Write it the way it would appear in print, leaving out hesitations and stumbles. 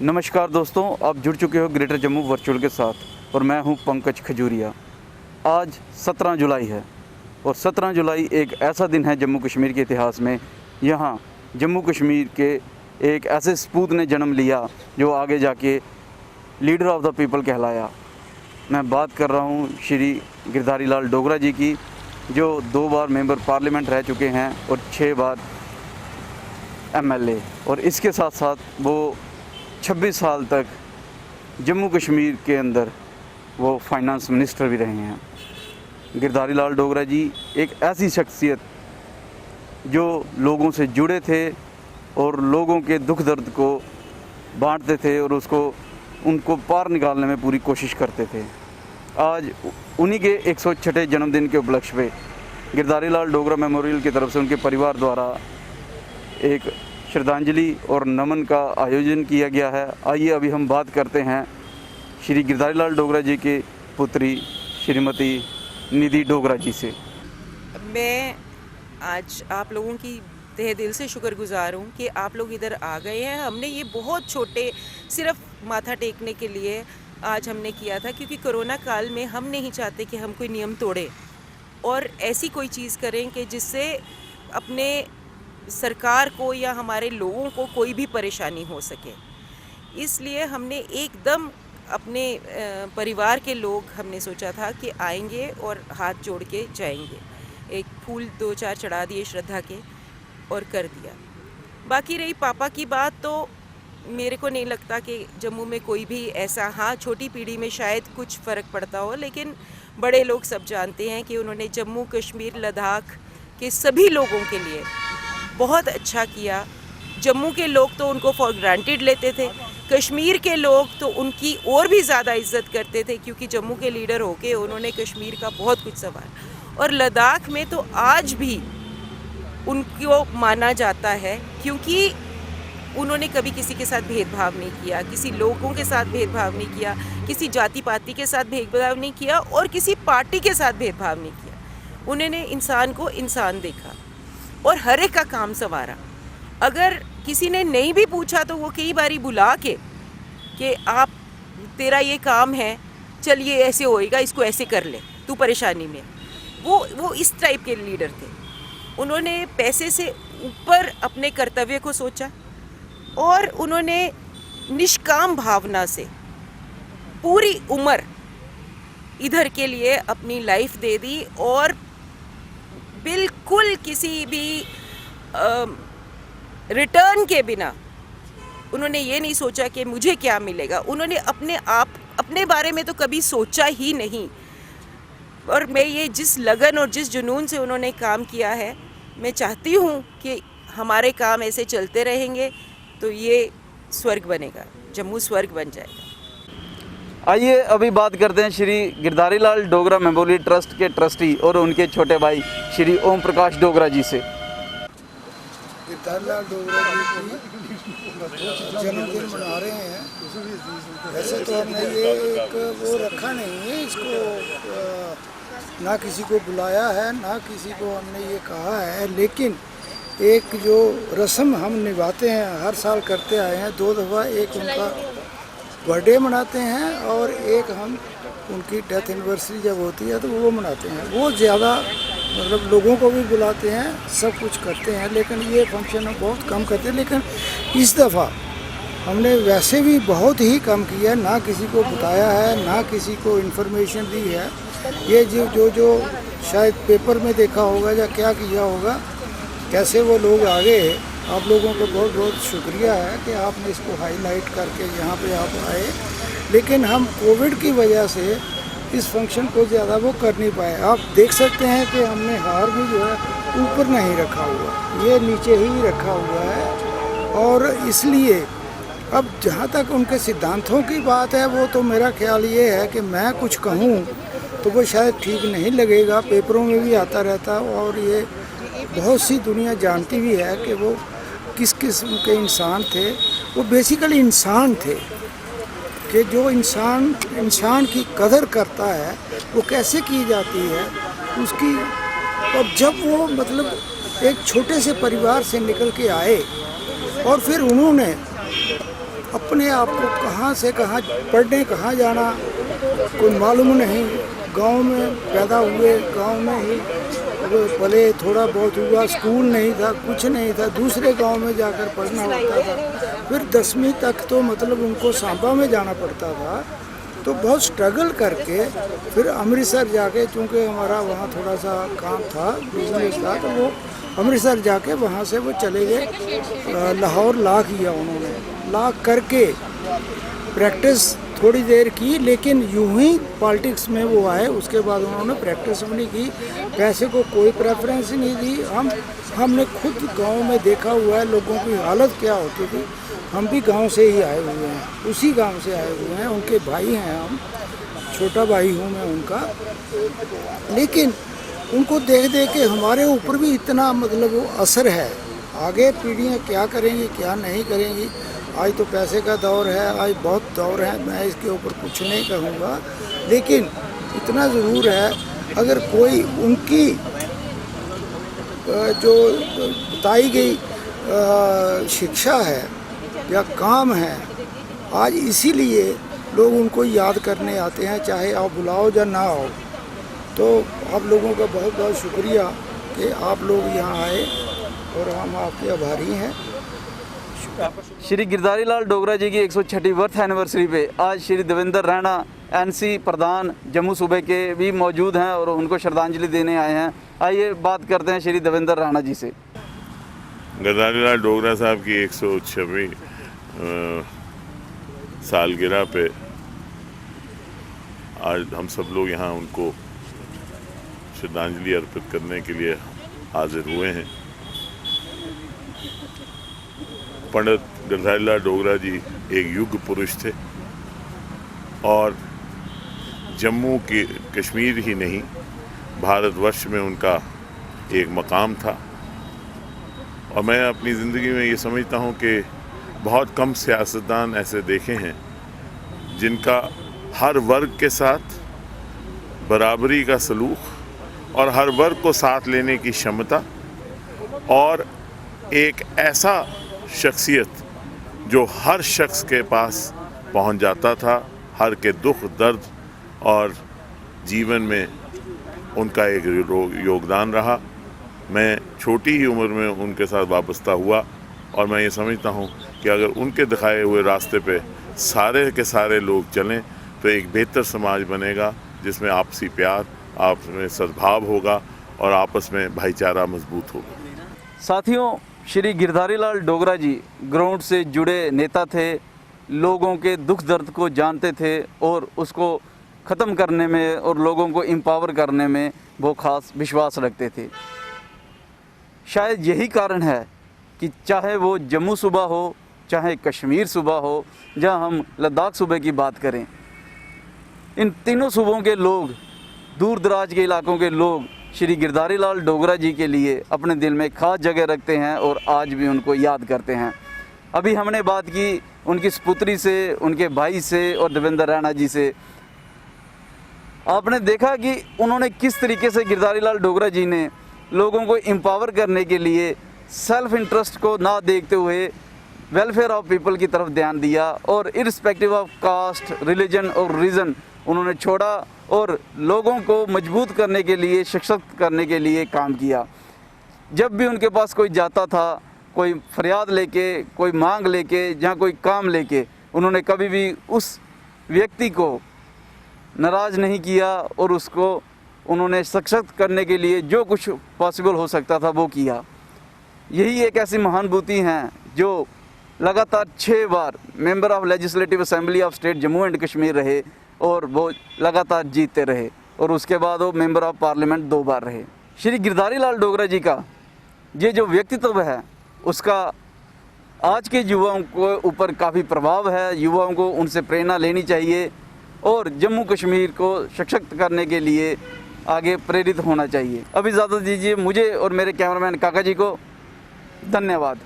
नमस्कार दोस्तों, आप जुड़ चुके हो ग्रेटर जम्मू वर्चुअल के साथ और मैं हूं पंकज खजूरिया। आज 17 जुलाई है और 17 जुलाई एक ऐसा दिन है जम्मू कश्मीर के इतिहास में। यहां जम्मू कश्मीर के एक ऐसे सपूत ने जन्म लिया जो आगे जाके लीडर ऑफ द पीपल कहलाया। मैं बात कर रहा हूं श्री गिरधारी लाल डोगरा जी की, जो 2 बार मेंबर पार्लियामेंट रह चुके हैं और 6 बार एमएलए, और इसके साथ साथ वो 26 साल तक जम्मू कश्मीर के अंदर वो फाइनेंस मिनिस्टर भी रहे हैं। गिरधारी लाल डोगरा जी एक ऐसी शख्सियत जो लोगों से जुड़े थे और लोगों के दुख दर्द को बांटते थे और उनको पार निकालने में पूरी कोशिश करते थे। आज उन्हीं के 106वें जन्मदिन के उपलक्ष्य पे गिरधारी लाल डोगरा मेमोरियल की तरफ से उनके परिवार द्वारा एक श्रद्धांजलि और नमन का आयोजन किया गया है। आइए अभी हम बात करते हैं श्री गिरधारी लाल डोगरा जी के पुत्री श्रीमती निधि डोगरा जी से। मैं आज आप लोगों की तहे दिल से शुक्रगुजार हूँ कि आप लोग इधर आ गए हैं। हमने ये बहुत छोटे सिर्फ माथा टेकने के लिए आज हमने किया था, क्योंकि कोरोना काल में हम नहीं चाहते कि हम कोई नियम तोड़ें और ऐसी कोई चीज़ करें कि जिससे अपने सरकार को या हमारे लोगों को कोई भी परेशानी हो सके। इसलिए हमने एकदम अपने परिवार के लोग हमने सोचा था कि आएंगे और हाथ जोड़ के जाएंगे। एक फूल 2-4 चढ़ा दिए श्रद्धा के और कर दिया। बाकी रही पापा की बात, तो मेरे को नहीं लगता कि जम्मू में कोई भी ऐसा, हाँ छोटी पीढ़ी में शायद कुछ फ़र्क पड़ता हो, लेकिन बड़े लोग सब जानते हैं कि उन्होंने जम्मू कश्मीर लद्दाख के सभी लोगों के लिए बहुत अच्छा किया। जम्मू के लोग तो उनको फॉर ग्रांटेड लेते थे, कश्मीर के लोग तो उनकी और भी ज़्यादा इज्जत करते थे, क्योंकि जम्मू के लीडर होके उन्होंने कश्मीर का बहुत कुछ संभाला। और लद्दाख में तो आज भी उनको माना जाता है, क्योंकि उन्होंने कभी किसी के साथ भेदभाव नहीं किया, किसी लोगों के साथ भेदभाव नहीं किया, किसी जाति पाति के साथ भेदभाव नहीं किया और किसी पार्टी के साथ भेदभाव नहीं किया। उन्होंने इंसान को इंसान देखा और हर एक का काम संवारा। अगर किसी ने नहीं भी पूछा तो वो कई बारी बुला के कि आप, तेरा ये काम है, चल ये ऐसे होएगा, इसको ऐसे कर ले, तू परेशानी में। वो इस टाइप के लीडर थे। उन्होंने पैसे से ऊपर अपने कर्तव्य को सोचा और उन्होंने निष्काम भावना से पूरी उम्र इधर के लिए अपनी लाइफ दे दी और बिल्कुल किसी भी रिटर्न के बिना उन्होंने ये नहीं सोचा कि मुझे क्या मिलेगा। उन्होंने अपने बारे में तो कभी सोचा ही नहीं। और मैं ये जिस लगन और जिस जुनून से उन्होंने काम किया है, मैं चाहती हूँ कि हमारे काम ऐसे चलते रहेंगे तो ये स्वर्ग बनेगा, जम्मू स्वर्ग बन जाएगा। आइए अभी बात करते हैं श्री गिरधारी लाल डोगरा मेमोरियल ट्रस्ट के ट्रस्टी और उनके छोटे भाई श्री ओम प्रकाश डोगरा जी से। गिरधारी लाल डोगरा जी की जन्मदिन मना रहे हैं। वैसे तो हमने ये एक वो रखा नहीं है, इसको ना किसी को बुलाया है ना किसी को हमने ये कहा है, लेकिन एक जो रस्म हम निभाते हैं, हर साल करते आए हैं। 2 दफ़ा, एक उनका बर्थडे मनाते हैं और एक हम उनकी डेथ एनिवर्सरी जब होती है तो वो मनाते हैं। वो ज़्यादा मतलब लोगों को भी बुलाते हैं, सब कुछ करते हैं, लेकिन ये फंक्शन हम बहुत कम करते हैं। लेकिन इस दफ़ा हमने वैसे भी बहुत ही कम किया, ना किसी को बताया है ना किसी को इन्फॉर्मेशन दी है। ये जो शायद पेपर में देखा होगा या क्या किया होगा, कैसे वो लोग आ गए। आप लोगों को बहुत बहुत शुक्रिया है कि आपने इसको हाईलाइट करके यहाँ पे आप आए। लेकिन हम कोविड की वजह से इस फंक्शन को ज़्यादा वो कर नहीं पाए। आप देख सकते हैं कि हमने हार भी जो है ऊपर नहीं रखा हुआ, ये नीचे ही रखा हुआ है। और इसलिए अब जहाँ तक उनके सिद्धांतों की बात है, वो तो मेरा ख्याल ये है कि मैं कुछ कहूँ तो वो शायद ठीक नहीं लगेगा, पेपरों में भी आता रहता और ये बहुत सी दुनिया जानती भी है कि वो किस किस्म के इंसान थे। वो बेसिकली इंसान थे कि जो इंसान की कदर करता है वो कैसे की जाती है उसकी। और जब वो मतलब एक छोटे से परिवार से निकल के आए और फिर उन्होंने अपने आप को कहाँ से कहाँ पढ़ने कहाँ जाना कोई मालूम नहीं। गांव में पैदा हुए, गांव में ही पले, थोड़ा बहुत हुआ, स्कूल नहीं था, कुछ नहीं था, दूसरे गांव में जाकर पढ़ना होता था। फिर 10वीं तक तो मतलब उनको सांबा में जाना पड़ता था। तो बहुत स्ट्रगल करके फिर अमृतसर जाके, चूँकि हमारा वहाँ थोड़ा सा काम था, बिजनेस था, तो वो अमृतसर जाके वहाँ से वो चले गए। लाहौर ला किया उन्होंने, ला करके प्रैक्टिस थोड़ी देर की, लेकिन यूं ही पॉलिटिक्स में वो आए। उसके बाद उन्होंने प्रैक्टिस भी नहीं की, पैसे को कोई प्रेफरेंस नहीं दी। हमने खुद गांव में देखा हुआ है लोगों की हालत क्या होती थी। हम भी गांव से ही आए हुए हैं, उसी गांव से आए हुए हैं, उनके भाई हैं हम, छोटा भाई हूँ मैं उनका। लेकिन उनको देख देख के हमारे ऊपर भी इतना मतलब वो असर है। आगे पीढ़ियाँ क्या करेंगी क्या नहीं करेंगी। आज तो पैसे का दौर है, आज बहुत दौर है, मैं इसके ऊपर कुछ नहीं कहूँगा। लेकिन इतना ज़रूर है, अगर कोई उनकी जो बताई गई शिक्षा है या काम है, आज इसीलिए लोग उनको याद करने आते हैं, चाहे आप बुलाओ या ना आओ। तो आप लोगों का बहुत बहुत शुक्रिया कि आप लोग यहाँ आए और हम आपके आभारी हैं। श्री गिरधारी लाल डोगरा जी की 106वीं बर्थ एनिवर्सरी पे आज श्री देवेंद्र रैना एनसी प्रधान जम्मू सूबे के भी मौजूद हैं और उनको श्रद्धांजलि देने आए हैं। आइए बात करते हैं श्री देवेंद्र रैना जी से। गिरधारी लाल डोगरा साहब की 106वीं सालगिरह पे आज हम सब लोग यहाँ उनको श्रद्धांजलि अर्पित करने के लिए हाजिर हुए हैं। पंडित गिरधारी लाल डोगरा जी एक युग पुरुष थे और जम्मू की कश्मीर ही नहीं भारतवर्ष में उनका एक मकाम था। और मैं अपनी ज़िंदगी में ये समझता हूँ कि बहुत कम सियासतदान ऐसे देखे हैं जिनका हर वर्ग के साथ बराबरी का सलूक और हर वर्ग को साथ लेने की क्षमता और एक ऐसा शख्सियत जो हर शख्स के पास पहुंच जाता था, हर के दुख दर्द और जीवन में उनका एक योगदान रहा। मैं छोटी ही उम्र में उनके साथ वाबस्ता हुआ और मैं ये समझता हूँ कि अगर उनके दिखाए हुए रास्ते पे सारे के सारे लोग चलें तो एक बेहतर समाज बनेगा जिसमें आपसी प्यार, आपस में सद्भाव होगा और आपस में भाईचारा मजबूत होगा। साथियों, श्री गिरधारी लाल डोगरा जी ग्राउंड से जुड़े नेता थे, लोगों के दुख दर्द को जानते थे और उसको ख़त्म करने में और लोगों को एम्पावर करने में वो खास विश्वास रखते थे। शायद यही कारण है कि चाहे वो जम्मू सूबा हो, चाहे कश्मीर सूबा हो, जहाँ हम लद्दाख सूबे की बात करें, इन तीनों सूबों के लोग, दूर दराज के इलाकों के लोग श्री गिरधारी लाल डोगरा जी के लिए अपने दिल में खास जगह रखते हैं और आज भी उनको याद करते हैं। अभी हमने बात की उनकी सपुत्री से, उनके भाई से और देवेंद्र रैना जी से। आपने देखा कि उन्होंने किस तरीके से गिरधारी लाल डोगरा जी ने लोगों को एम्पावर करने के लिए सेल्फ इंटरेस्ट को ना देखते हुए वेलफेयर ऑफ पीपल की तरफ ध्यान दिया और इर्रिस्पेक्टिव ऑफ कास्ट, रिलीजन और रीज़न उन्होंने छोड़ा और लोगों को मजबूत करने के लिए, सशक्त करने के लिए काम किया। जब भी उनके पास कोई जाता था, कोई फरियाद लेके, कोई मांग लेके, जहाँ कोई काम लेके, उन्होंने कभी भी उस व्यक्ति को नाराज़ नहीं किया और उसको उन्होंने सशक्त करने के लिए जो कुछ पॉसिबल हो सकता था वो किया। यही एक ऐसी महानुभूति हैं जो लगातार 6 बार member of legislative assembly of state Jammu and Kashmir रहे और वो लगातार जीतते रहे और उसके बाद वो मेंबर ऑफ पार्लियामेंट 2 बार रहे। श्री गिरधारी लाल डोगरा जी का ये जो व्यक्तित्व है उसका आज के युवाओं को ऊपर काफ़ी प्रभाव है। युवाओं को उनसे प्रेरणा लेनी चाहिए और जम्मू कश्मीर को सशक्त करने के लिए आगे प्रेरित होना चाहिए। अब इजाज़त दीजिए मुझे और मेरे कैमरामैन काका जी को। धन्यवाद।